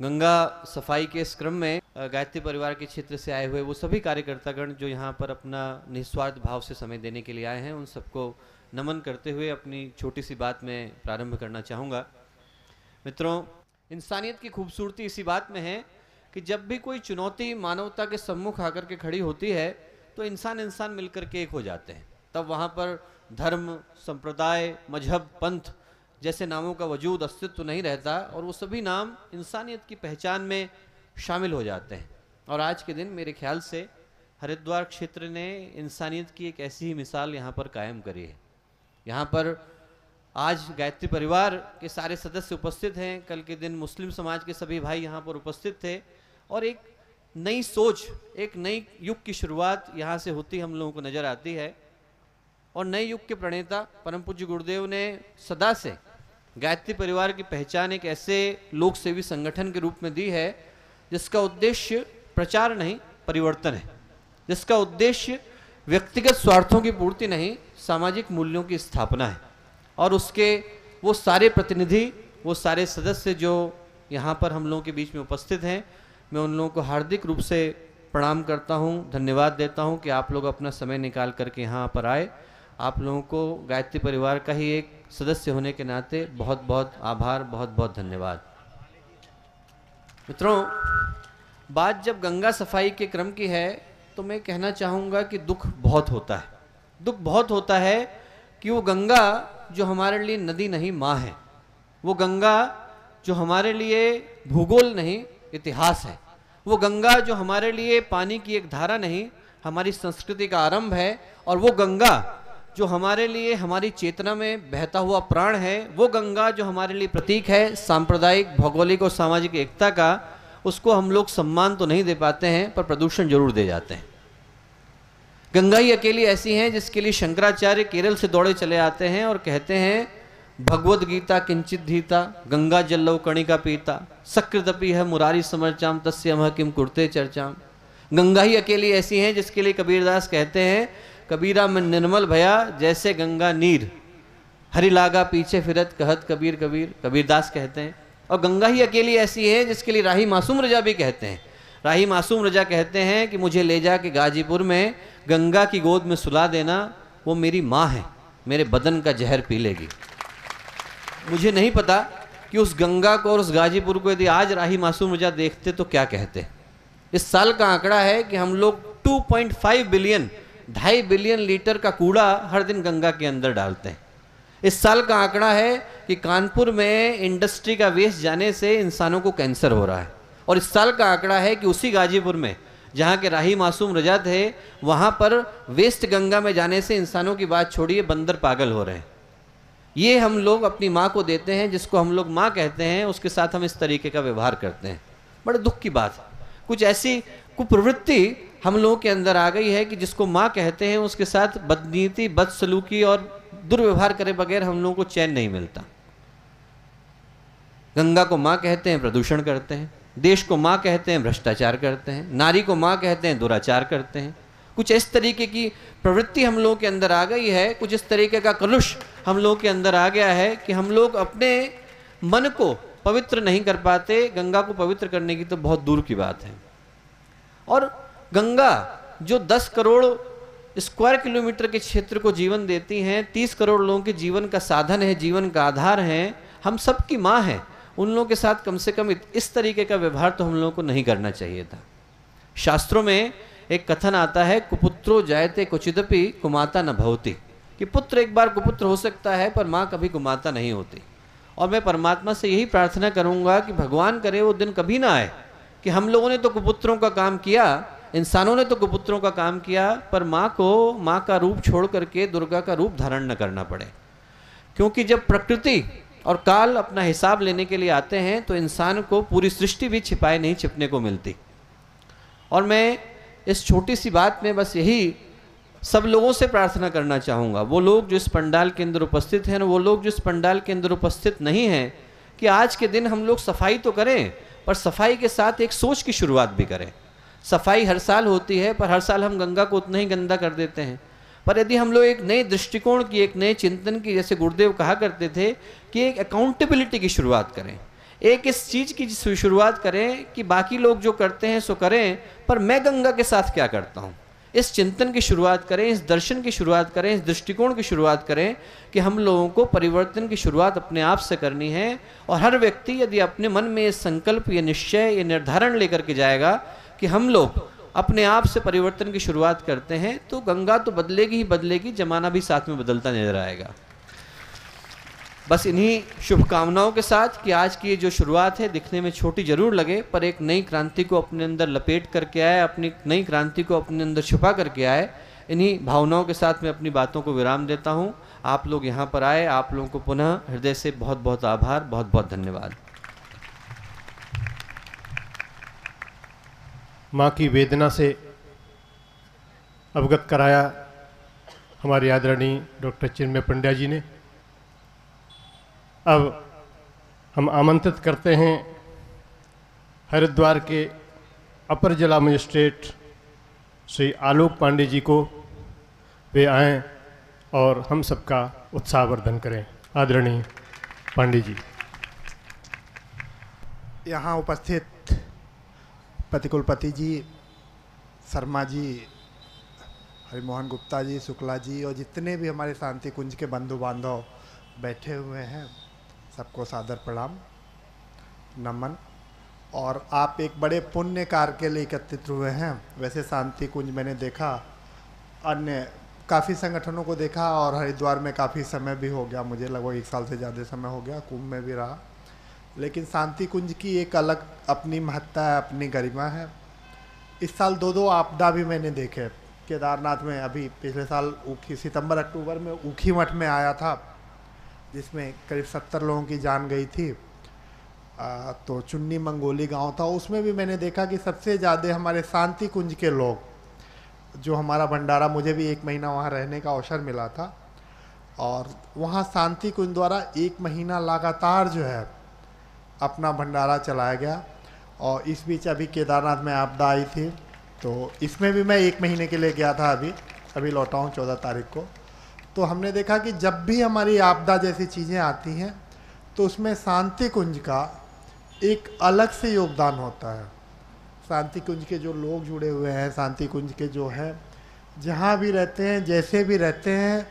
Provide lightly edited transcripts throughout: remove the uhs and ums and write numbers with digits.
गंगा सफाई के इस क्रम में गायत्री परिवार के क्षेत्र से आए हुए वो सभी कार्यकर्तागण जो यहाँ पर अपना निस्वार्थ भाव से समय देने के लिए आए हैं, उन सबको नमन करते हुए अपनी छोटी सी बात में प्रारंभ करना चाहूँगा। मित्रों, इंसानियत की खूबसूरती इसी बात में है कि जब भी कोई चुनौती मानवता के सम्मुख आकर के खड़ी होती है तो इंसान इंसान मिलकर के एक हो जाते हैं। तब वहाँ पर धर्म, संप्रदाय, मजहब, पंथ जैसे नामों का वजूद, अस्तित्व नहीं रहता और वो सभी नाम इंसानियत की पहचान में शामिल हो जाते हैं। और आज के दिन मेरे ख्याल से हरिद्वार क्षेत्र ने इंसानियत की एक ऐसी ही मिसाल यहाँ पर कायम करी है। यहाँ पर आज गायत्री परिवार के सारे सदस्य उपस्थित हैं। कल के दिन मुस्लिम समाज के सभी भाई यहाँ पर उपस्थित थे और एक नई सोच, एक नई युग की शुरुआत यहाँ से होती हम लोगों को नज़र आती है। और नए युग के प्रणेता परम पूज्य गुरुदेव ने सदा से गायत्री परिवार की पहचान एक ऐसे लोक सेवी संगठन के रूप में दी है जिसका उद्देश्य प्रचार नहीं, परिवर्तन है, जिसका उद्देश्य व्यक्तिगत स्वार्थों की पूर्ति नहीं, सामाजिक मूल्यों की स्थापना है। और उसके वो सारे प्रतिनिधि, वो सारे सदस्य जो यहाँ पर हम लोगों के बीच में उपस्थित हैं, मैं उन लोगों को हार्दिक रूप से प्रणाम करता हूँ, धन्यवाद देता हूँ कि आप लोग अपना समय निकाल करके यहाँ पर आए। आप लोगों को गायत्री परिवार का ही एक सदस्य होने के नाते बहुत बहुत आभार, बहुत बहुत धन्यवाद। मित्रों, बात जब गंगा सफाई के क्रम की है तो मैं कहना चाहूँगा कि दुख बहुत होता है। दुख बहुत होता है कि वो गंगा जो हमारे लिए नदी नहीं, माँ है, वो गंगा जो हमारे लिए भूगोल नहीं, इतिहास है, वो गंगा जो हमारे लिए पानी की एक धारा नहीं, हमारी संस्कृति का आरंभ है, और वो गंगा जो हमारे लिए हमारी चेतना में बहता हुआ प्राण है, वो गंगा जो हमारे लिए प्रतीक है सांप्रदायिक, भौगोलिक और सामाजिक एकता का, उसको हम लोग सम्मान तो नहीं दे पाते हैं पर प्रदूषण जरूर दे जाते हैं। गंगा ही अकेली ऐसी है जिसके लिए शंकराचार्य केरल से दौड़े चले आते हैं और कहते हैं भगवद गीता किंचित धीता, गंगा जल्लव कणिका पीता, सकृतपि है मुरारी समरचाम तस्य हम किम कुर्ते चर्चाम। गंगा ही अकेली ऐसी है जिसके लिए कबीरदास कहते हैं कबीरा मन निर्मल भया जैसे गंगा नीर, हरि लागा पीछे फिरत कहत कबीर कबीर, कबीरदास कहते हैं। और गंगा ही अकेली ऐसी है जिसके लिए राही मासूम रजा भी कहते हैं। राही मासूम रजा कहते हैं कि मुझे ले जा के गाजीपुर में गंगा की गोद में सुला देना, वो मेरी माँ है, मेरे बदन का जहर पी लेगी। मुझे नहीं पता कि उस गंगा को और उस गाजीपुर को यदि आज राही मासूम रजा देखते तो क्या कहते। इस साल का आंकड़ा है कि हम लोग 2.5 बिलियन, 2.5 बिलियन लीटर का कूड़ा हर दिन गंगा के अंदर डालते हैं। इस साल का आंकड़ा है कि कानपुर में इंडस्ट्री का वेस्ट जाने से इंसानों को कैंसर हो रहा है। और इस साल का आंकड़ा है कि उसी गाजीपुर में जहाँ के राही मासूम रजा थे, वहाँ पर वेस्ट गंगा में जाने से इंसानों की बात छोड़िए, बंदर पागल हो रहे हैं। ये हम लोग अपनी माँ को देते हैं, जिसको हम लोग माँ कहते हैं, उसके साथ हम इस तरीके का व्यवहार करते हैं। बड़े दुख की बात है, कुछ ऐसी कुप्रवृत्ति हम लोगों के अंदर आ गई है कि जिसको माँ कहते हैं उसके साथ बदनीति, बदसलूकी और दुर्व्यवहार करे बगैर हम लोगों को चैन नहीं मिलता। गंगा को माँ कहते हैं, प्रदूषण करते हैं। देश को माँ कहते हैं, भ्रष्टाचार करते हैं। नारी को माँ कहते हैं, दुराचार करते हैं। कुछ इस तरीके की प्रवृत्ति हम लोगों के अंदर आ गई है, कुछ इस तरीके का कलुष हम लोगों के अंदर आ गया है कि हम लोग अपने मन को पवित्र नहीं कर पाते। गंगा को पवित्र करने की तो बहुत दूर की बात है। और गंगा जो 10 करोड़ स्क्वायर किलोमीटर के क्षेत्र को जीवन देती हैं, 30 करोड़ लोगों के जीवन का साधन है, जीवन का आधार है, हम सब की माँ है, उन लोगों के साथ कम से कम इस तरीके का व्यवहार तो हम लोगों को नहीं करना चाहिए था। शास्त्रों में एक कथन आता है, कुपुत्रो जायते क्वचिदपि कुमाता न भवति, कि पुत्र एक बार कुपुत्र हो सकता है पर माँ कभी कुमाता नहीं होती। और मैं परमात्मा से यही प्रार्थना करूँगा कि भगवान करे वो दिन कभी ना आए कि हम लोगों ने तो कुपुत्रों का काम किया, इंसानों ने तो कुपुत्रों का काम किया, पर माँ को माँ का रूप छोड़ करके दुर्गा का रूप धारण न करना पड़े। क्योंकि जब प्रकृति और काल अपना हिसाब लेने के लिए आते हैं तो इंसान को पूरी सृष्टि भी छिपाए नहीं छिपने को मिलती। और मैं इस छोटी सी बात में बस यही सब लोगों से प्रार्थना करना चाहूँगा, वो लोग जो इस पंडाल के अंदर उपस्थित हैं, वो लोग जो इस पंडाल के अंदर उपस्थित नहीं हैं, कि आज के दिन हम लोग सफाई तो करें पर सफाई के साथ एक सोच की शुरुआत भी करें। सफाई हर साल होती है पर हर साल हम गंगा को उतना ही गंदा कर देते हैं। पर यदि हम लोग एक नए दृष्टिकोण की, एक नए चिंतन की, जैसे गुरुदेव कहा करते थे कि एक अकाउंटेबिलिटी की शुरुआत करें, एक इस चीज की शुरुआत करें कि बाकी लोग जो करते हैं सो करें, पर मैं गंगा के साथ क्या करता हूं। इस चिंतन की शुरुआत करें, इस दर्शन की शुरुआत करें, इस दृष्टिकोण की शुरुआत करें कि हम लोगों को परिवर्तन की शुरुआत अपने आप से करनी है। और हर व्यक्ति यदि अपने मन में ये संकल्प, ये निश्चय, ये निर्धारण लेकर के जाएगा कि हम लोग अपने आप से परिवर्तन की शुरुआत करते हैं, तो गंगा तो बदलेगी ही बदलेगी, जमाना भी साथ में बदलता नजर आएगा। बस इन्हीं शुभकामनाओं के साथ कि आज की ये जो शुरुआत है दिखने में छोटी जरूर लगे, पर एक नई क्रांति को अपने अंदर लपेट करके आए, अपनी नई क्रांति को अपने अंदर छुपा करके आए। इन्हीं भावनाओं के साथ मैं अपनी बातों को विराम देता हूँ। आप लोग यहाँ पर आए, आप लोगों को पुनः हृदय से बहुत बहुत आभार, बहुत बहुत धन्यवाद। माँ की वेदना से अवगत कराया हमारे आदरणीय डॉक्टर चिन्मय पंड्या जी ने। अब हम आमंत्रित करते हैं हरिद्वार के अपर जिला मजिस्ट्रेट श्री आलोक पांडे जी को, वे आएं और हम सबका उत्साहवर्धन करें। आदरणीय पांडे जी। यहाँ उपस्थित प्रतिकुलपति जी, शर्मा जी, हरिमोहन गुप्ता जी, शुक्ला जी और जितने भी हमारे शांति कुंज के बंधु बांधव बैठे हुए हैं, सबको सादर प्रणाम, नमन। और आप एक बड़े पुण्य कार्य के लिए एकत्रित हुए हैं। वैसे शांति कुंज मैंने देखा, अन्य काफ़ी संगठनों को देखा, और हरिद्वार में काफ़ी समय भी हो गया, मुझे लगभग 1 साल से ज़्यादा समय हो गया, कुंभ में भी रहा। लेकिन शांति कुंज की एक अलग अपनी महत्ता है, अपनी गरिमा है। इस साल 2 आपदा भी मैंने देखे। केदारनाथ में अभी पिछले साल ऊखी, सितंबर अक्टूबर में ऊखी मठ में आया था, जिसमें करीब 70 लोगों की जान गई थी। तो चुन्नी मंगोली गांव था, उसमें भी मैंने देखा कि सबसे ज़्यादा हमारे शांति कुंज के लोग, जो हमारा भंडारा, मुझे भी 1 महीना वहाँ रहने का अवसर मिला था, और वहाँ शांति कुंज द्वारा 1 महीना लगातार जो है अपना भंडारा चलाया गया। और इस बीच अभी केदारनाथ में आपदा आई थी, तो इसमें भी मैं 1 महीने के लिए गया था, अभी लौटा हूँ 14 तारीख को। तो हमने देखा कि जब भी हमारी आपदा जैसी चीज़ें आती हैं तो उसमें शांति कुंज का एक अलग से योगदान होता है। शांति कुंज के जो लोग जुड़े हुए हैं, शांति कुंज के जो हैं, जहाँ भी रहते हैं, जैसे भी रहते हैं,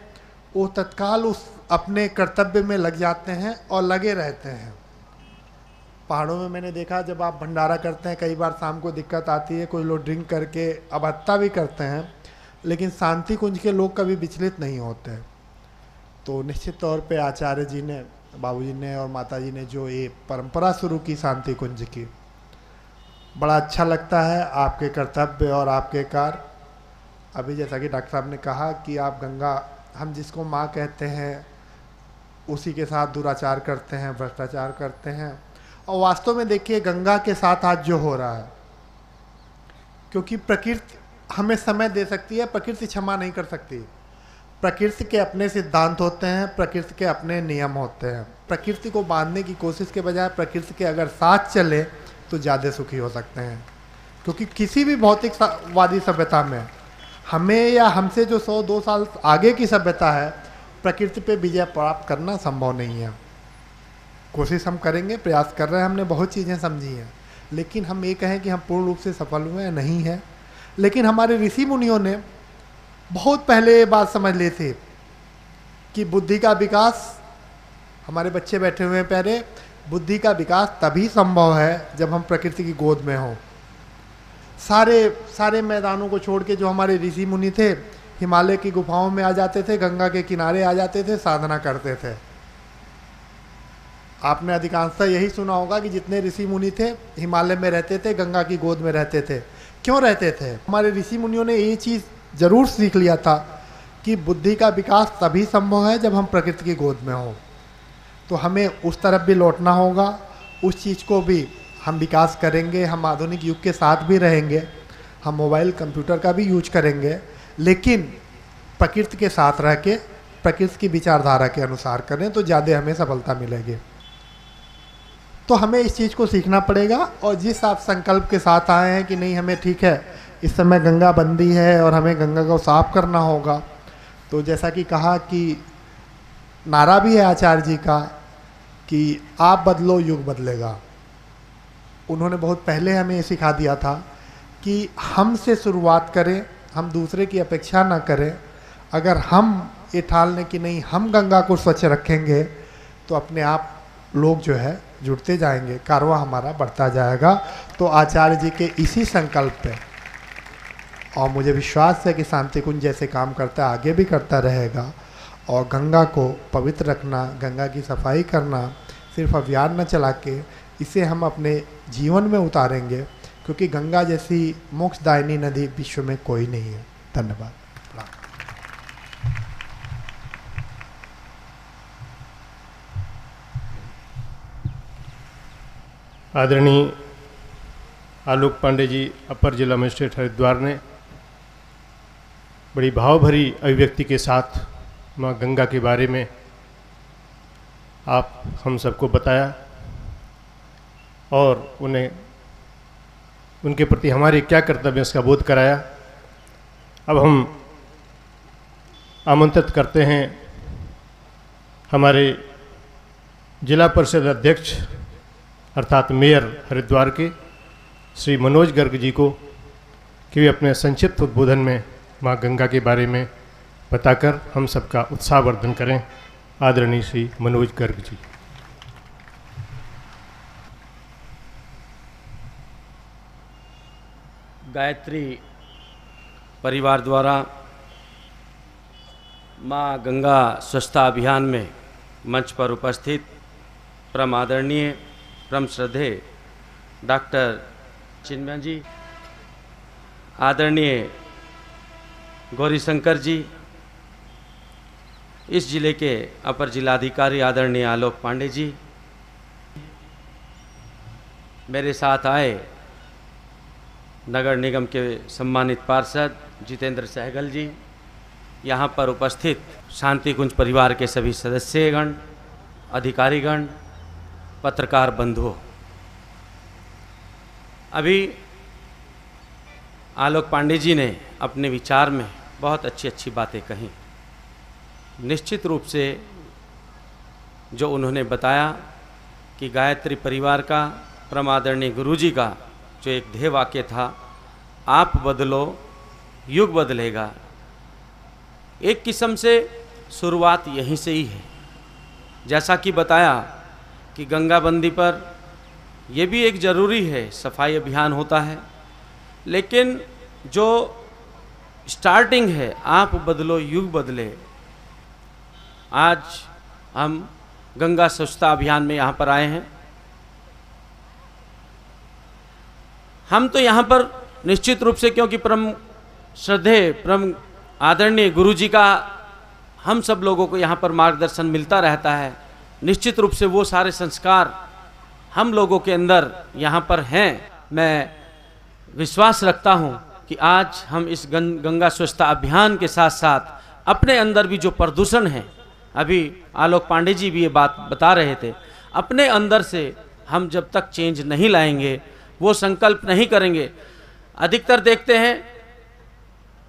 वो तत्काल उस अपने कर्तव्य में लग जाते हैं और लगे रहते हैं। पहाड़ों में मैंने देखा, जब आप भंडारा करते हैं, कई बार शाम को दिक्कत आती है, कोई लोग ड्रिंक करके अभद्रता भी करते हैं, लेकिन शांति कुंज के लोग कभी विचलित नहीं होते। तो निश्चित तौर पे आचार्य जी ने, बाबूजी ने और माताजी ने जो ये परंपरा शुरू की शांति कुंज की, बड़ा अच्छा लगता है। आपके कर्तव्य और आपके कार्य, अभी जैसा कि डॉक्टर साहब ने कहा कि आप गंगा, हम जिसको माँ कहते हैं, उसी के साथ दुराचार करते हैं, भ्रष्टाचार करते हैं। और वास्तव में देखिए गंगा के साथ आज जो हो रहा है, क्योंकि प्रकृति हमें समय दे सकती है, प्रकृति क्षमा नहीं कर सकती। प्रकृति के अपने सिद्धांत होते हैं, प्रकृति के अपने नियम होते हैं। प्रकृति को बांधने की कोशिश के बजाय प्रकृति के अगर साथ चले तो ज़्यादा सुखी हो सकते हैं। क्योंकि किसी भी भौतिकवादी सभ्यता में हमें या हमसे जो 100-2 साल आगे की सभ्यता है, प्रकृति पे विजय प्राप्त करना संभव नहीं है। कोशिश हम करेंगे, प्रयास कर रहे हैं, हमने बहुत चीज़ें समझी हैं, लेकिन हम ये कहें कि हम पूर्ण रूप से सफल हुए हैं, नहीं है। लेकिन हमारे ऋषि मुनियों ने बहुत पहले ये बात समझ ली थी कि बुद्धि का विकास, हमारे बच्चे बैठे हुए हैं पहले, बुद्धि का विकास तभी संभव है जब हम प्रकृति की गोद में हों। सारे मैदानों को छोड़ के जो हमारे ऋषि मुनि थे, हिमालय की गुफाओं में आ जाते थे, गंगा के किनारे आ जाते थे, साधना करते थे। आपने अधिकांशतः यही सुना होगा कि जितने ऋषि मुनि थे हिमालय में रहते थे, गंगा की गोद में रहते थे। क्यों रहते थे? हमारे ऋषि मुनियों ने ये चीज़ जरूर सीख लिया था कि बुद्धि का विकास तभी संभव है जब हम प्रकृति की गोद में हों। तो हमें उस तरफ भी लौटना होगा, उस चीज़ को भी हम विकास करेंगे। हम आधुनिक युग के साथ भी रहेंगे, हम मोबाइल कंप्यूटर का भी यूज करेंगे, लेकिन प्रकृति के साथ रह के प्रकृति की विचारधारा के अनुसार करें तो ज़्यादा हमें सफलता मिलेगी। तो हमें इस चीज़ को सीखना पड़ेगा। और जिस आप संकल्प के साथ आए हैं कि नहीं, हमें ठीक है, इस समय गंगा बंदी है और हमें गंगा को साफ करना होगा, तो जैसा कि कहा कि नारा भी है आचार्य जी का कि आप बदलो युग बदलेगा। उन्होंने बहुत पहले हमें ये सिखा दिया था कि हमसे शुरुआत करें, हम दूसरे की अपेक्षा ना करें। अगर हम ये ठान लें कि नहीं हम गंगा को स्वच्छ रखेंगे तो अपने आप लोग जो है जुड़ते जाएंगे, कारवां हमारा बढ़ता जाएगा। तो आचार्य जी के इसी संकल्प पे, और मुझे विश्वास है कि शांति कुंज जैसे काम करता है आगे भी करता रहेगा, और गंगा को पवित्र रखना, गंगा की सफाई करना सिर्फ अभियान न चला के इसे हम अपने जीवन में उतारेंगे, क्योंकि गंगा जैसी मोक्षदायिनी नदी विश्व में कोई नहीं है। धन्यवाद। आदरणीय आलोक पांडे जी, अपर जिला मजिस्ट्रेट हरिद्वार ने बड़ी भाव भरी अभिव्यक्ति के साथ माँ गंगा के बारे में आप हम सबको बताया और उन्हें उनके प्रति हमारे क्या कर्तव्य इसका बोध कराया। अब हम आमंत्रित करते हैं हमारे जिला परिषद अध्यक्ष अर्थात मेयर हरिद्वार के श्री मनोज गर्ग जी को कि वे अपने संक्षिप्त उद्बोधन में माँ गंगा के बारे में बताकर हम सबका उत्साहवर्धन करें। आदरणीय श्री मनोज गर्ग जी। गायत्री परिवार द्वारा माँ गंगा स्वच्छता अभियान में मंच पर उपस्थित परम आदरणीय परम श्रद्धेय डॉक्टर चिन्मय जी, आदरणीय गौरीशंकर जी, इस जिले के अपर जिलाधिकारी आदरणीय आलोक पांडे जी, मेरे साथ आए नगर निगम के सम्मानित पार्षद जितेंद्र सहगल जी, यहाँ पर उपस्थित शांति कुंज परिवार के सभी सदस्यगण, अधिकारीगण, पत्रकार बंधुओं। अभी आलोक पांडे जी ने अपने विचार में बहुत अच्छी अच्छी बातें कही। निश्चित रूप से जो उन्होंने बताया कि गायत्री परिवार का परम आदरणीय गुरु जी का जो एक ध्येय वाक्य था, आप बदलो युग बदलेगा, एक किस्म से शुरुआत यहीं से ही है। जैसा कि बताया कि गंगाबंदी पर यह भी एक ज़रूरी है, सफाई अभियान होता है, लेकिन जो स्टार्टिंग है आप बदलो युग बदले। आज हम गंगा स्वच्छता अभियान में यहाँ पर आए हैं। हम तो यहाँ पर निश्चित रूप से, क्योंकि परम श्रद्धेय परम आदरणीय गुरु जी का हम सब लोगों को यहाँ पर मार्गदर्शन मिलता रहता है, निश्चित रूप से वो सारे संस्कार हम लोगों के अंदर यहाँ पर हैं। मैं विश्वास रखता हूँ कि आज हम इस गंगा स्वच्छता अभियान के साथ साथ अपने अंदर भी जो प्रदूषण है, अभी आलोक पांडे जी भी ये बात बता रहे थे, अपने अंदर से हम जब तक चेंज नहीं लाएंगे, वो संकल्प नहीं करेंगे। अधिकतर देखते हैं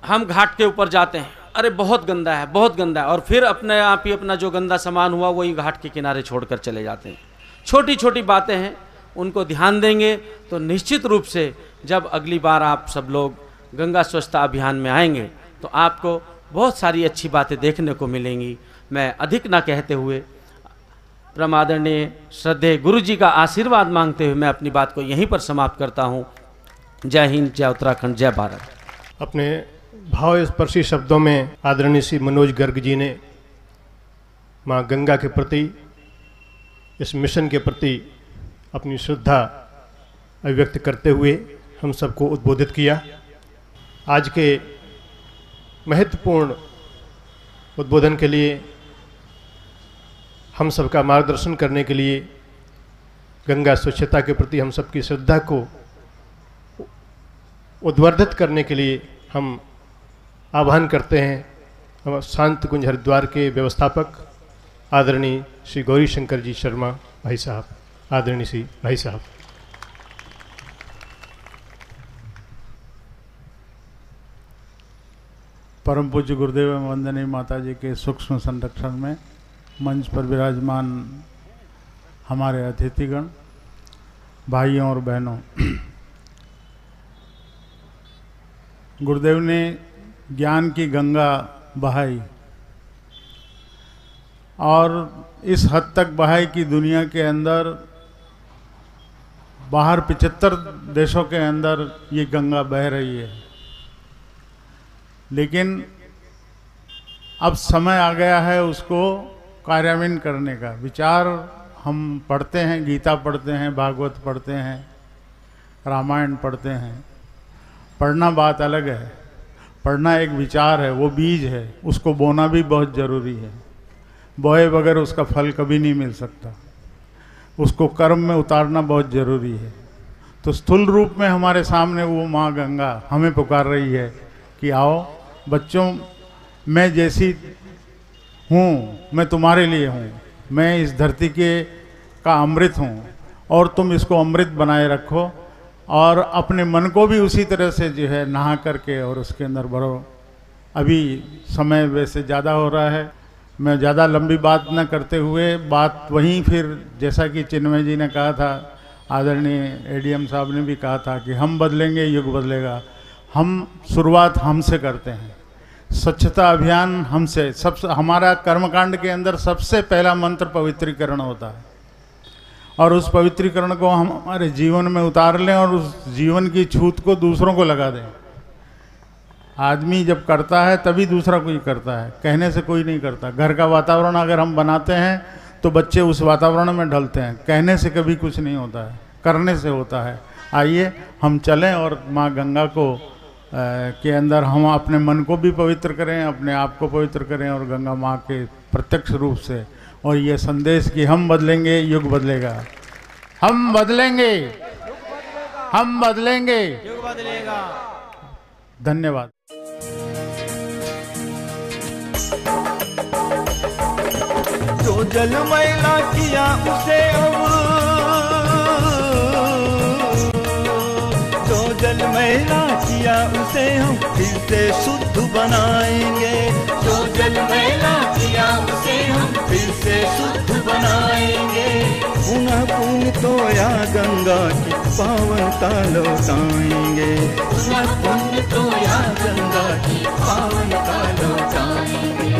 हम घाट के ऊपर जाते हैं, अरे बहुत गंदा है, बहुत गंदा है, और फिर अपने आप ही अपना जो गंदा सामान हुआ वही घाट के किनारे छोड़कर चले जाते हैं। छोटी छोटी बातें हैं, उनको ध्यान देंगे तो निश्चित रूप से जब अगली बार आप सब लोग गंगा स्वच्छता अभियान में आएंगे तो आपको बहुत सारी अच्छी बातें देखने को मिलेंगी। मैं अधिक ना कहते हुए परम आदरणीय श्रद्धेय गुरु जी का आशीर्वाद मांगते हुए मैं अपनी बात को यहीं पर समाप्त करता हूँ। जय हिंद, जय उत्तराखंड, जय भारत। अपने भावस्पर्शी शब्दों में आदरणीय श्री मनोज गर्ग जी ने माँ गंगा के प्रति, इस मिशन के प्रति अपनी श्रद्धा अभिव्यक्त करते हुए हम सबको उद्बोधित किया। आज के महत्वपूर्ण उद्बोधन के लिए, हम सबका मार्गदर्शन करने के लिए, गंगा स्वच्छता के प्रति हम सबकी श्रद्धा को उद्वर्धित करने के लिए हम आह्वान करते हैं शांति कुंज हरिद्वार के व्यवस्थापक आदरणीय श्री गौरीशंकर जी शर्मा भाई साहब। आदरणीय श्री भाई साहब। परम पूज्य गुरुदेव एवं वंदनीय माता जी के सूक्ष्म संरक्षण में मंच पर विराजमान हमारे अतिथिगण, भाइयों और बहनों, गुरुदेव ने ज्ञान की गंगा बहाई और इस हद तक बहाई कि दुनिया के अंदर बाहर 75 देशों के अंदर ये गंगा बह रही है। लेकिन अब समय आ गया है उसको कार्यान्वयन करने का। विचार हम पढ़ते हैं, गीता पढ़ते हैं, भागवत पढ़ते हैं, रामायण पढ़ते हैं, पढ़ना बात अलग है, पढ़ना एक विचार है, वो बीज है, उसको बोना भी बहुत ज़रूरी है। बोए बगैर उसका फल कभी नहीं मिल सकता, उसको कर्म में उतारना बहुत ज़रूरी है। तो स्थूल रूप में हमारे सामने वो माँ गंगा हमें पुकार रही है कि आओ बच्चों, मैं जैसी हूँ मैं तुम्हारे लिए हूँ, मैं इस धरती का अमृत हूँ और तुम इसको अमृत बनाए रखो और अपने मन को भी उसी तरह से जो है नहा करके और उसके अंदर भरो। अभी समय वैसे ज़्यादा हो रहा है, मैं ज़्यादा लंबी बात न करते हुए बात वहीं फिर जैसा कि चिन्मय जी ने कहा था, आदरणीय एडीएम साहब ने भी कहा था कि हम बदलेंगे युग बदलेगा। हम शुरुआत हमसे करते हैं, स्वच्छता अभियान हमसे, सबसे हमारा कर्मकांड के अंदर सबसे पहला मंत्र पवित्रीकरण होता है और उस पवित्रीकरण को हम हमारे जीवन में उतार लें और उस जीवन की छूत को दूसरों को लगा दें। आदमी जब करता है तभी दूसरा कोई करता है, कहने से कोई नहीं करता। घर का वातावरण अगर हम बनाते हैं तो बच्चे उस वातावरण में ढलते हैं, कहने से कभी कुछ नहीं होता है, करने से होता है। आइए हम चलें और माँ गंगा को के अंदर हम अपने मन को भी पवित्र करें, अपने आप को पवित्र करें और गंगा माँ के प्रत्यक्ष रूप से, और ये संदेश कि हम बदलेंगे युग बदलेगा, हम बदलेंगे, हम बदलेंगे, युग बदलेगा। धन्यवाद। जो जल मैला किया उसे जल मैला किया उसे हम फिर से शुद्ध बनाएंगे। जो जल मैला किया उसे हम फिर से शुद्ध बनाएंगे। पुनः पुण्य तो या गंगा की पावनता लौटाएंगे। पुनः पुण्य तो या गंगा की पावनता लौटाएंगे।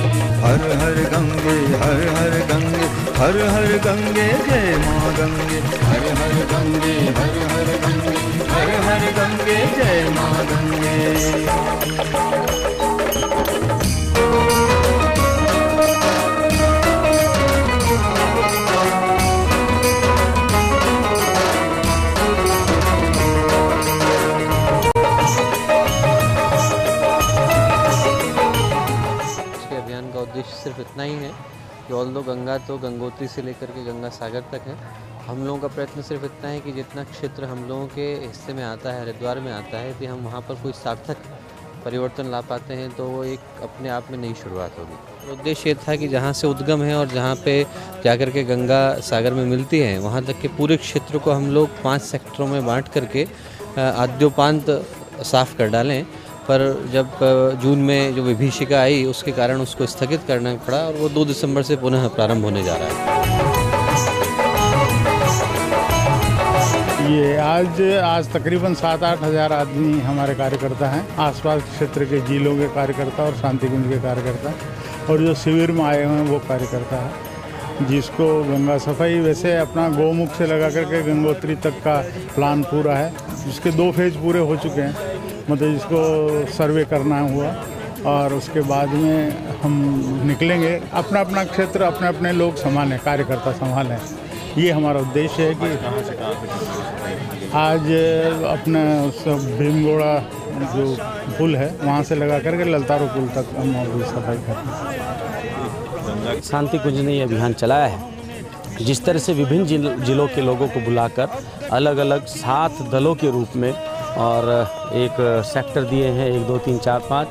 हर हर गंगे हर हर गंगे हर हर गंगे जय माँ गंगे। हर हर गंगे हर हर गंगे हर हर गंगे जय माँ गंगे। अभियान का उद्देश्य सिर्फ इतना ही है कि ऑल्दो गंगा तो गंगोत्री से लेकर के गंगा सागर तक है। हम लोगों का प्रयत्न सिर्फ इतना है कि जितना क्षेत्र हम लोगों के हिस्से में आता है, हरिद्वार में आता है, यदि हम वहाँ पर कोई सार्थक परिवर्तन ला पाते हैं तो वो एक अपने आप में नई शुरुआत होगी। उद्देश्य ये था कि जहाँ से उद्गम है और जहाँ पे जाकर के गंगा सागर में मिलती है वहाँ तक के पूरे क्षेत्र को हम लोग 5 सेक्टरों में बांट करके आद्योपांत साफ कर डालें। पर जब जून में जो विभीषिका आई उसके कारण उसको स्थगित करना पड़ा और वो 2 दिसंबर से पुनः प्रारंभ होने जा रहा है। ये आज तकरीबन 7-8 हज़ार आदमी हमारे कार्यकर्ता हैं, आसपास क्षेत्र के जिलों के कार्यकर्ता और शांति कुंज के कार्यकर्ता, और जो शिविर में आए हुए हैं वो कार्यकर्ता है, जिसको गंगा सफाई वैसे अपना गौमुख से लगा करके गंगोत्री तक का प्लान पूरा है, जिसके 2 फेज पूरे हो चुके हैं। मतलब जिसको सर्वे करना हुआ और उसके बाद में हम निकलेंगे। अपना अपना क्षेत्र अपने अपने लोग संभालें, कार्यकर्ता संभालें, ये हमारा उद्देश्य है। कि आज अपना भीमगोड़ा जो पुल है वहाँ से लगा करके ललतारू पुल तक हम सफाई करते हैं। शांति कुंज ने ये अभियान चलाया है। जिस तरह से विभिन्न जिलों के लोगों को बुलाकर अलग अलग 7 दलों के रूप में और एक सेक्टर दिए हैं, 1 2 3 4 5,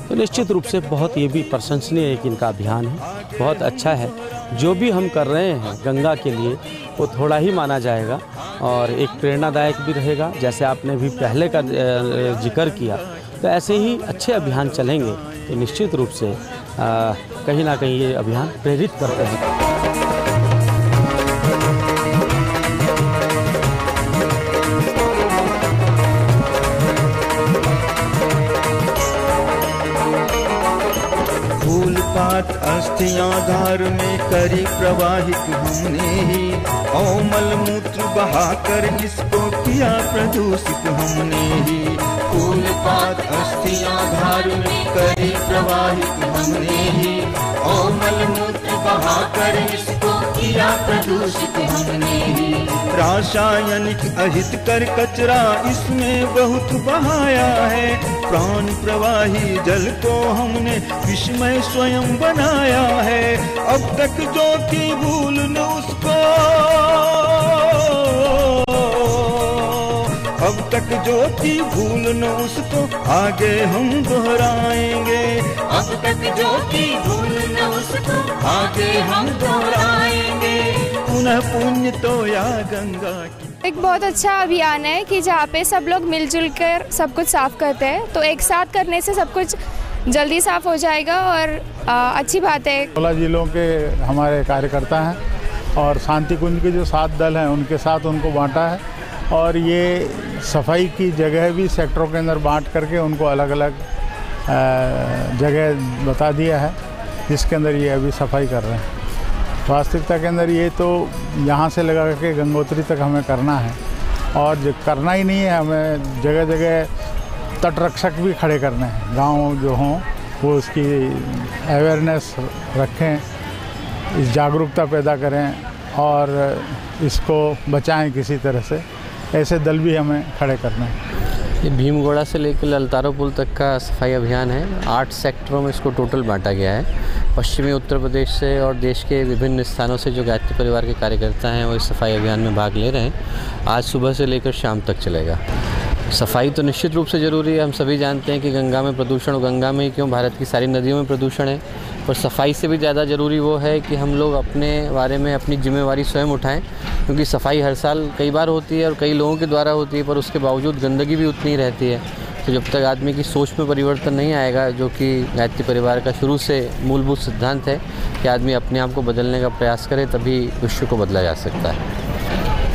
तो निश्चित रूप से बहुत ये भी प्रशंसनीय है कि इनका अभियान है, बहुत अच्छा है। जो भी हम कर रहे हैं गंगा के लिए वो थोड़ा ही माना जाएगा और एक प्रेरणादायक भी रहेगा। जैसे आपने भी पहले का जिक्र किया, तो ऐसे ही अच्छे अभियान चलेंगे तो निश्चित रूप से कहीं ना कहीं ये अभियान प्रेरित करते हैं। अस्थियां धार में करी प्रवाहित हमने ही, और मलमूत्र बहाकर इसको किया प्रदूषित हमने ही। फूल पात अस्थियां धार में करी प्रवाहित हमने ही, और मलमूत्र बहाकर इसको किया प्रदूषित हमने ही। रासायनिक अहित कर कचरा इसमें बहुत बहाया है, प्राण प्रवाही जल को हमने विषमय स्वयं बनाया है। अब तक जो की भूल न उसको, अब तक जो की भूल न उसको आगे हम दोहराएंगे। अब तक जो की भूल न उसको आगे हम दोहराएंगे। पुनः पुण्य तो या गंगा की। एक बहुत अच्छा अभियान है कि जहाँ पे सब लोग मिलजुल कर सब कुछ साफ करते हैं, तो एक साथ करने से सब कुछ जल्दी साफ हो जाएगा और अच्छी बात है। 16 जिलों के हमारे कार्यकर्ता हैं और शांति कुंज के जो 7 दल हैं उनके साथ उनको बांटा है, और ये सफाई की जगह भी सेक्टरों के अंदर बांट करके उनको अलग अलग जगह बता दिया है, जिसके अंदर ये अभी सफाई कर रहे हैं। वास्तविकता के अंदर ये तो यहाँ से लगा के गंगोत्री तक हमें करना है, और जो करना ही नहीं है, हमें जगह जगह तट रक्षक भी खड़े करने हैं। गांव जो हों वो उसकी अवेयरनेस रखें, इस जागरूकता पैदा करें और इसको बचाएं किसी तरह से। ऐसे दल भी हमें खड़े करने हैं। ये भीमगोड़ा से लेकर ललतारो पुल तक का सफाई अभियान है। 8 सेक्टरों में इसको टोटल बांटा गया है। पश्चिमी उत्तर प्रदेश से और देश के विभिन्न स्थानों से जो गायत्री परिवार के कार्यकर्ता हैं वो इस सफाई अभियान में भाग ले रहे हैं। आज सुबह से लेकर शाम तक चलेगा। सफाई तो निश्चित रूप से ज़रूरी है। हम सभी जानते हैं कि गंगा में प्रदूषण, गंगा में ही क्यों, भारत की सारी नदियों में प्रदूषण है, पर सफाई से भी ज़्यादा ज़रूरी वो है कि हम लोग अपने बारे में अपनी जिम्मेवारी स्वयं उठाएं, क्योंकि सफाई हर साल कई बार होती है और कई लोगों के द्वारा होती है, पर उसके बावजूद गंदगी भी उतनी रहती है। तो जब तक आदमी की सोच में परिवर्तन नहीं आएगा, जो कि गायत्री परिवार का शुरू से मूलभूत सिद्धांत है कि आदमी अपने आप को बदलने का प्रयास करे, तभी विश्व को बदला जा सकता है।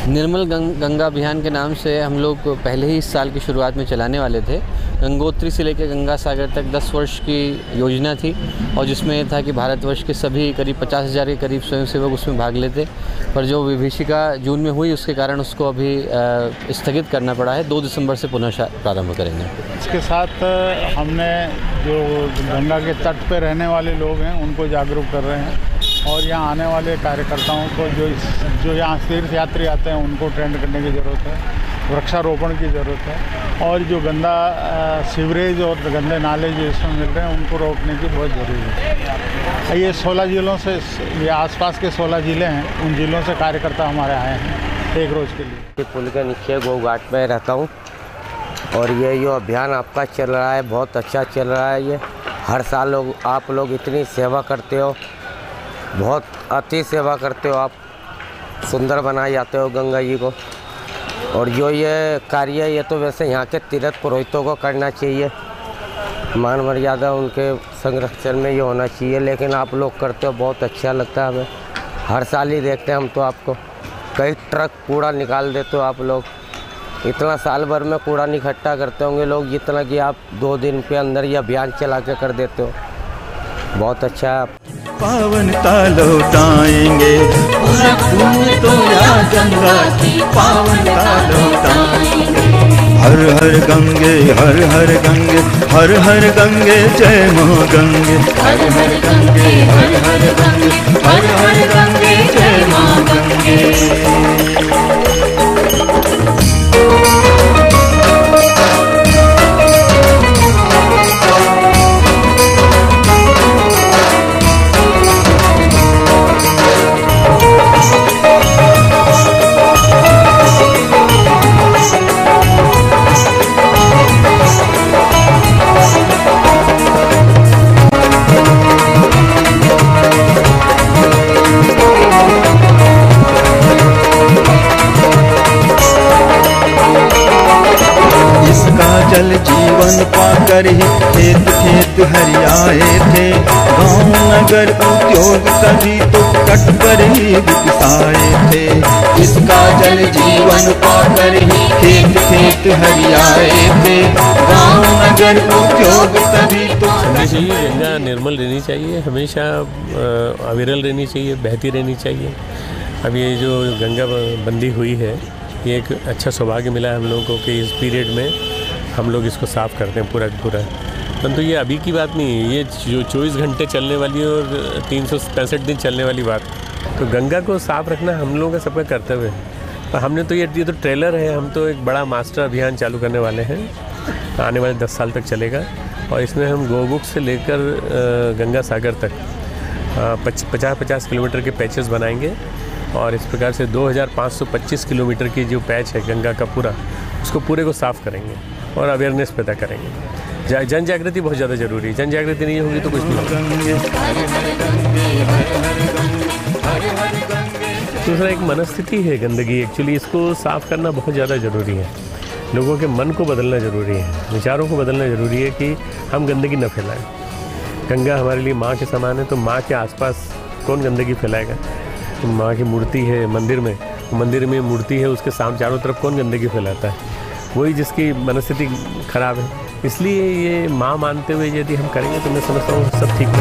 निर्मल गंगा अभियान के नाम से हम लोग पहले ही इस साल की शुरुआत में चलाने वाले थे। गंगोत्री से लेकर गंगा सागर तक 10 वर्ष की योजना थी, और जिसमें ये था कि भारतवर्ष के सभी करीब 50,000 के करीब स्वयंसेवक उसमें भाग लेते, पर जो विभीषिका जून में हुई उसके कारण उसको अभी स्थगित करना पड़ा है। 2 दिसंबर से पुनः प्रारंभ करेंगे। इसके साथ हमने जो गंगा के तट पर रहने वाले लोग हैं उनको जागरूक कर रहे हैं, और यहाँ आने वाले कार्यकर्ताओं को जो यहाँ तीर्थ यात्री आते हैं उनको ट्रेंड करने की ज़रूरत है, वृक्षारोपण की ज़रूरत है, और जो गंदा सीवरेज और गंदे नाले जो इसमें मिल रहे हैं उनको रोकने की बहुत ज़रूरी है। ये 16 जिलों से, ये आसपास के 16 ज़िले हैं, उन ज़िलों से कार्यकर्ता हमारे आए हैं एक रोज़ के लिए। पुल के नीचे गोघाट में रहता हूँ, और ये जो अभियान आपका चल रहा है बहुत अच्छा चल रहा है। ये हर साल आप लोग इतनी सेवा करते हो, बहुत अति सेवा करते हो आप, सुंदर बनाए जाते हो गंगा जी को। और जो ये कार्य है ये तो वैसे यहाँ के तीर्थ पुरोहितों को करना चाहिए, मान मर्यादा उनके संरक्षण में ये होना चाहिए, लेकिन आप लोग करते हो, बहुत अच्छा लगता है हमें। हर साल ही देखते हैं हम तो आपको, कई ट्रक कूड़ा निकाल देते हो आप लोग। इतना साल भर में कूड़ा नहीं इकट्ठा करते होंगे लोग जितना कि आप 2 दिन के अंदर ये अभियान चला के कर देते हो, बहुत अच्छा है। पावनता लौटाएंगे, तो या गंगा की पावनता लौटाएंगे। हर हर गंगे, हर हर गंगे, हर हर गंगे, जय मां गंगे। हर हर गंगे, हर हर गंगे, हर हर गंगे, जय मां गंगे। जल जीवन पाकर ही खेत खेत हरियाए थे। गांव नगर उद्योग तभी तो तट पर ही विकसाए थे। इसका जल जीवन पाकर ही खेत खेत हरियाए थे। गांव नगर उद्योग तभी तो चाहिए। गंगा निर्मल रहनी चाहिए, हमेशा अविरल रहनी चाहिए, बहती रहनी चाहिए। अब ये जो गंगा बंदी हुई है, ये एक अच्छा सौभाग्य मिला है हम लोगों को कि इस पीरियड में हम लोग इसको साफ़ करते हैं पूरा पूरा। परंतु ये अभी की बात नहीं है, ये जो 24 घंटे चलने वाली और 365 दिन चलने वाली बात। तो गंगा को साफ़ रखना हम लोगों का सबका कर्तव्य है। और हमने तो ये तो ट्रेलर है, हम तो एक बड़ा मास्टर अभियान चालू करने वाले हैं, आने वाले 10 साल तक चलेगा। और इसमें हम गोमुख से लेकर गंगा सागर तक 50-50 किलोमीटर के पैचेस बनाएंगे। और इस प्रकार से 2525 किलोमीटर की जो पैच है गंगा का पूरा, उसको पूरे को साफ़ करेंगे और अवेयरनेस पैदा करेंगे। जन जागृति बहुत ज़्यादा ज़रूरी है, जन जागृति नहीं होगी तो कुछ नहीं होगा। दूसरा एक मनस्थिति है गंदगी, एक्चुअली इसको साफ़ करना बहुत ज़्यादा ज़रूरी है। लोगों के मन को बदलना ज़रूरी है, विचारों को बदलना ज़रूरी है कि हम गंदगी न फैलाएं। गंगा हमारे लिए माँ के समान है, तो माँ के आसपास कौन गंदगी फैलाएगा। तो माँ की मूर्ति है मंदिर में मूर्ति है, उसके सामने चारों तरफ कौन गंदगी फैलाता है, वही जिसकी मनस्थिति खराब है। इसलिए ये माँ मानते हुए यदि हम करेंगे तो मैं समझता हूँ सब ठीक हो।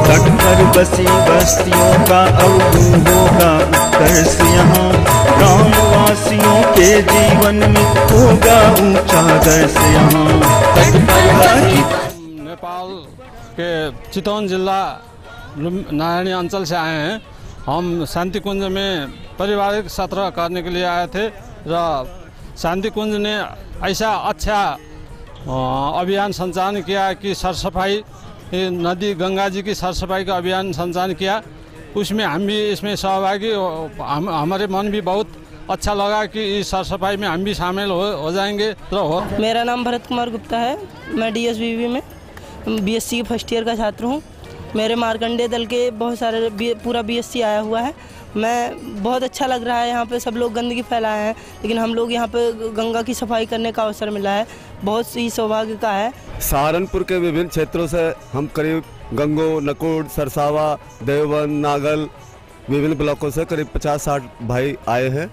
तट पर बसी बस्तियों का अवगुण होगा उत्कर्ष यहाँ। ग्रामवासियों के जीवन में होगा ऊंचा दर्श यहाँ। नेपाल के चितवन जिला नारायणी अंचल से आए हैं। हम शांति कुंज में पारिवारिक सत्र करने के लिए आए थे और शांति कुंज ने ऐसा अच्छा अभियान संचालन किया कि सर सफाई नदी गंगा जी की सर सफाई का अभियान संचालन किया। उसमें हम भी इसमें सहभागी, हमारे मन भी बहुत अच्छा लगा कि इस सर सफाई में हम भी शामिल हो जाएंगे। तो मेरा नाम भरत कुमार गुप्ता है, मैं DSBB में BSc के फर्स्ट ईयर का छात्र हूँ। मेरे मार्कंडेय दल के बहुत सारे पूरा BSc आया हुआ है। मैं बहुत अच्छा लग रहा है, यहाँ पे सब लोग गंदगी फैलाए हैं, लेकिन हम लोग यहाँ पे गंगा की सफाई करने का अवसर मिला है, बहुत ही सौभाग्य का है। सहारनपुर के विभिन्न क्षेत्रों से हम करीब गंगो, नकुड़, सरसावा, देवबंद, नागल विभिन्न ब्लॉकों से करीब 50-60 भाई आए हैं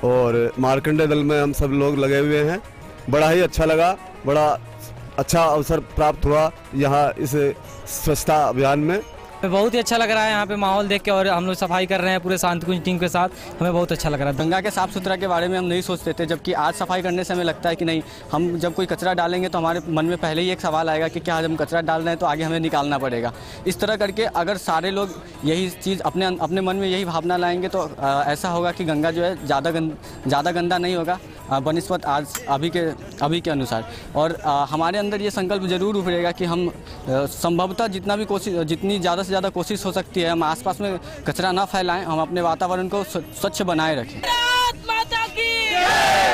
और मार्कंडेय दल में हम सब लोग लगे हुए हैं। बड़ा ही अच्छा लगा, बड़ा अच्छा अवसर प्राप्त हुआ यहाँ इस स्वच्छता अभियान में। बहुत ही अच्छा लग रहा है यहाँ पे माहौल देख के, और हम लोग सफाई कर रहे हैं पूरे शांति कुंज टीम के साथ, हमें बहुत अच्छा लग रहा है। गंगा के साफ़ सुथरा के बारे में हम नहीं सोचते थे, जबकि आज सफाई करने से हमें लगता है कि नहीं, हम जब कोई कचरा डालेंगे तो हमारे मन में पहले ही एक सवाल आएगा कि क्या हम कचरा डाल रहे हैं तो आगे हमें निकालना पड़ेगा। इस तरह करके अगर सारे लोग यही चीज़ अपने मन में यही भावना लाएंगे तो ऐसा होगा कि गंगा जो है ज़्यादा गंदा नहीं होगा बनिस्बत आज अभी के अनुसार। और हमारे अंदर ये संकल्प जरूर उभरेगा कि हम संभवतः जितनी ज़्यादा से ज़्यादा कोशिश हो सकती है हम आसपास में कचरा ना फैलाएं, हम अपने वातावरण को स्वच्छ बनाए रखें। माता की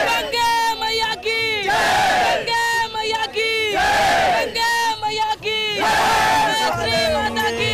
गंगे मैया की, गंगे मैया की, गंगे मैया की, श्री माता की।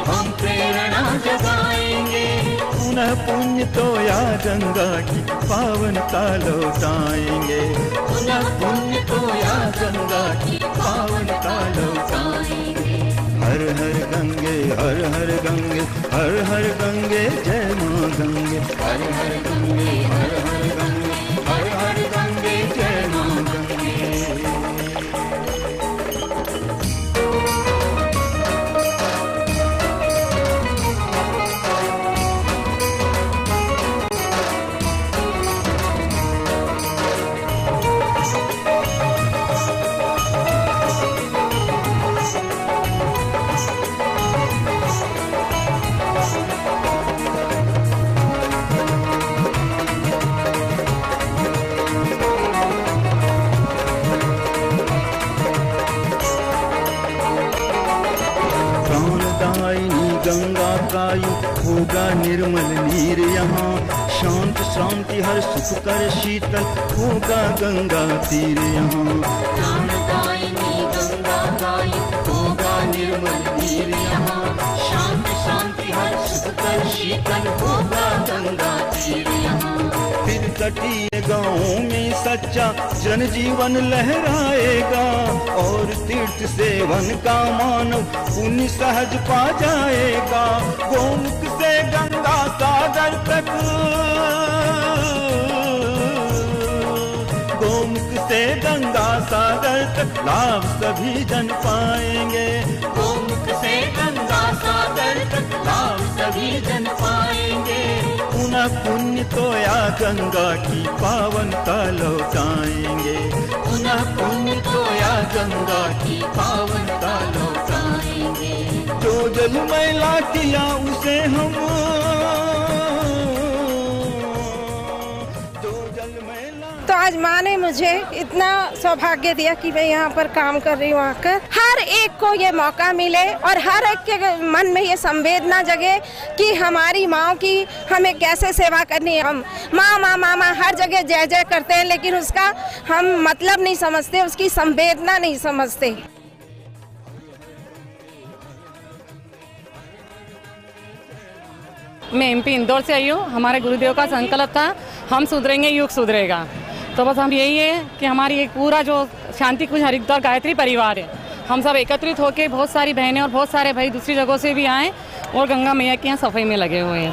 हम प्रेरणा जगाएंगे, पुनः पुण्य तो या गंगा की पावनता लौटाएंगे। पुनः पुण्य तो या गंगा की पावनता लौटाएंगे। हर हर गंगे, हर हर गंगे, हर हर गंगे, जय माँ गंगे। हर हर गंगे, हर हर गंगे, हर हर गंगे, जय माँ गंगे। गंगा कायु होगा निर्मल नीर यहाँ। शांत शांति हर सुख कर शीतल होगा गंगा तीर यहाँ। प्राणदायिनी गंगा कायु कीर्तन होगा गंगा तीर यहाँ। फिर तटीय गाँव में सच्चा जनजीवन लहराएगा और तीर्थ सेवन का मानव पुण्य सहज पा जाएगा। गोमुख से गंगा सागर तक, गोमुख से गंगा सागर तक लाभ सभी जन पाएंगे। गोमुख से गंगा सागर तक लाभ सभी जन पाएंगे। पुनः पुण्य तो या गंगा की पावनता लौटाएंगे। पुनः पुण्य तो या गंगा की पावनता लौटाएंगे। जो जल मैला किया उसे हम, तो आज माँ ने मुझे इतना सौभाग्य दिया कि मैं यहाँ पर काम कर रही हूँ आकर। हर एक को ये मौका मिले और हर एक के मन में ये संवेदना जगे कि हमारी माँ की हमें कैसे सेवा करनी है। हम माँ माँ माँ माँ हर जगह जय जय करते हैं, लेकिन उसका हम मतलब नहीं समझते, उसकी संवेदना नहीं समझते। मैं एमपी इंदौर से आई हूँ। हमारे गुरुदेव का संकल्प था, हम सुधरेंगे युग सुधरेगा। तो बस हम यही है कि हमारी एक पूरा जो शांति कुंज हरिद्वार गायत्री परिवार है, हम सब एकत्रित होकर बहुत सारी बहनें और बहुत सारे भाई दूसरी जगहों से भी आए और गंगा मैया के यहाँ सफाई में लगे हुए हैं।